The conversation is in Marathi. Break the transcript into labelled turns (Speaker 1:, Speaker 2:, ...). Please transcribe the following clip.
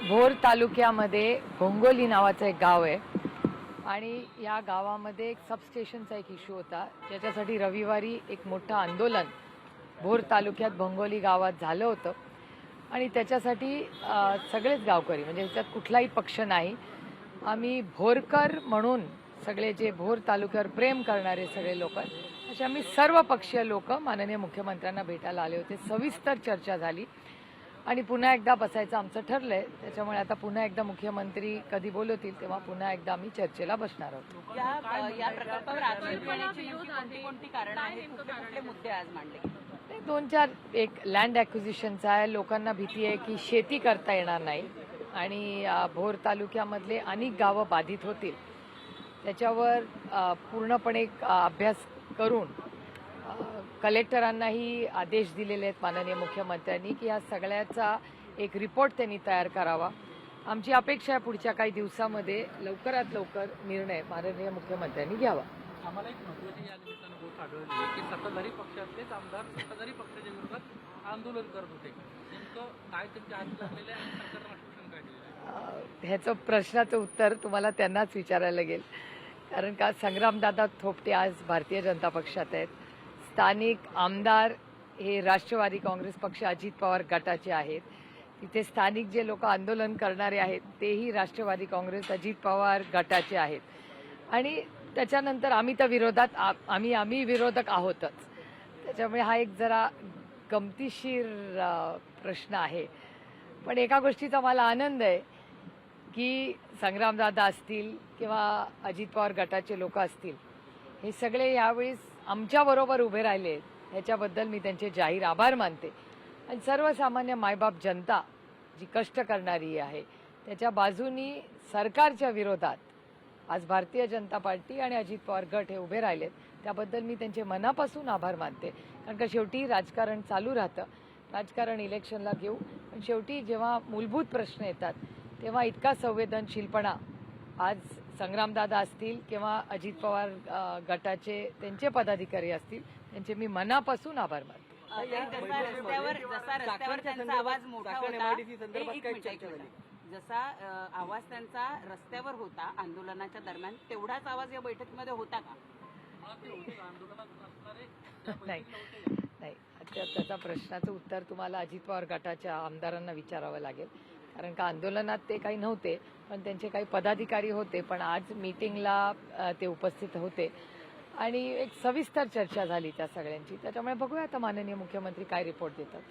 Speaker 1: भोर तालुक्यामध्ये भोंगोली नावाचं एक गाव आहे आणि या गावामध्ये एक सबस्टेशनचा एक इश्यू होता, ज्याच्यासाठी रविवारी एक मोठं आंदोलन भोर तालुक्यात भोंगोली गावात झालं होतं आणि त्याच्यासाठी सगळेच गावकरी, म्हणजे ह्याच्यात कुठलाही पक्ष नाही, आम्ही भोरकर म्हणून सगळे जे भोर तालुक्यावर प्रेम करणारे सगळे लोक, असे आम्ही सर्व पक्षीय लोक माननीय मुख्यमंत्र्यांना भेटायला आले होते. सविस्तर चर्चा झाली आणि पुन्हा एकदा बसायचं आमचं ठरलंय. त्याच्यामुळे आता पुन्हा एकदा मुख्यमंत्री कधी बोलवतील तेव्हा पुन्हा एकदा आम्ही चर्चेला बसणार आहोत.
Speaker 2: या प्रकल्पावर आक्षेप घेण्याची कोणती कारण आहेत, कुठले मुद्दे आज मांडले?
Speaker 1: दोन चार, एक लँड ॲक्विजिशनचा आहे. लोकांना भीती आहे की शेती करता येणार नाही आणि भोर तालुक्यामधले अनेक गावं बाधित होतील. त्याच्यावर पूर्णपणे अभ्यास करून कलेक्टरांनाही आदेश दिलेले आहेत माननीय मुख्यमंत्र्यांनी की या सगळ्याचा एक रिपोर्ट त्यांनी तयार करावा. आमची अपेक्षा आहे पुढच्या काही दिवसामध्ये लवकरात लवकर निर्णय माननीय मुख्यमंत्र्यांनी घ्यावा.
Speaker 3: आम्हाला एक महत्त्वाची या निमित्तानं गोष्ट आढळली आहे की सत्ताधारी पक्षातलेच आमदार सत्ताधारी पक्षाच्या विरोधात आंदोलन करत होते. नेमकं काय त्यांच्या हात लागलेलं आहे आणि सरकारनं आश्वासन काय दिलं आहे?
Speaker 1: ह्याचं प्रश्नाचं उत्तर तुम्हाला त्यांनाच विचारायला लागेल, कारण का संग्रामदादा थोपटे आज भारतीय जनता पक्षात आहेत. स्थानिक आमदार हे राष्ट्रवादी काँग्रेस पक्ष अजित पवार गटाचे आहेत. तिथे स्थानिक जे लोक आंदोलन करणारे आहेत तेही राष्ट्रवादी काँग्रेस अजित पवार गटाचे आहेत आणि त्याच्यानंतर आम्ही तर विरोधात आम्ही विरोधक आहोतच. त्याच्यामुळे हा एक जरा गमतीशीर प्रश्न आहे. पण एका गोष्टीचा मला आनंद आहे की संग्रामदादा असतील किंवा अजित पवार गटाचे लोक असतील, हे सगळे यावेळी आमच्याबरोबर उभे राहिले, ह्याच्याबद्दल मी त्यांचे जाहीर आभार मानते. आणि सर्वसामान्य मायबाप जनता जी कष्ट करणारी आहे त्याच्या बाजूनी सरकारच्या विरोधात आज भारतीय जनता पार्टी आणि अजित पवार गट हे उभे राहिलेत, त्याबद्दल मी त्यांचे मनापासून आभार मानते. कारण का शेवटी राजकारण चालू राहतं, राजकारण इलेक्शनला घेऊ, पण शेवटी जेव्हा मूलभूत प्रश्न येतात तेव्हा इतका संवेदनशीलपणा आज संग्रामदादा असतील किंवा अजित पवार गटाचे त्यांचे पदाधिकारी असतील, त्यांचे मी मनापासून आभार मानते.
Speaker 2: रस्त्यावर त्यांचा आवाज मोठा होता, जसा आवाज त्यांचा रस्त्यावर होता आंदोलनाच्या दरम्यान, तेवढाच आवाज या बैठकीमध्ये होता का?
Speaker 1: नाही नाही, त्याचा प्रश्नाचं उत्तर तुम्हाला अजित पवार गटाच्या आमदारांना विचारावं लागेल, कारण का आंदोलनात ते काही नव्हते, पण त्यांचे काही पदाधिकारी होते. पण आज मीटिंगला ते उपस्थित होते आणि एक सविस्तर चर्चा झाली त्या सगळ्यांची. त्याच्यामुळे बघूया आता माननीय मुख्यमंत्री काय रिपोर्ट देतात.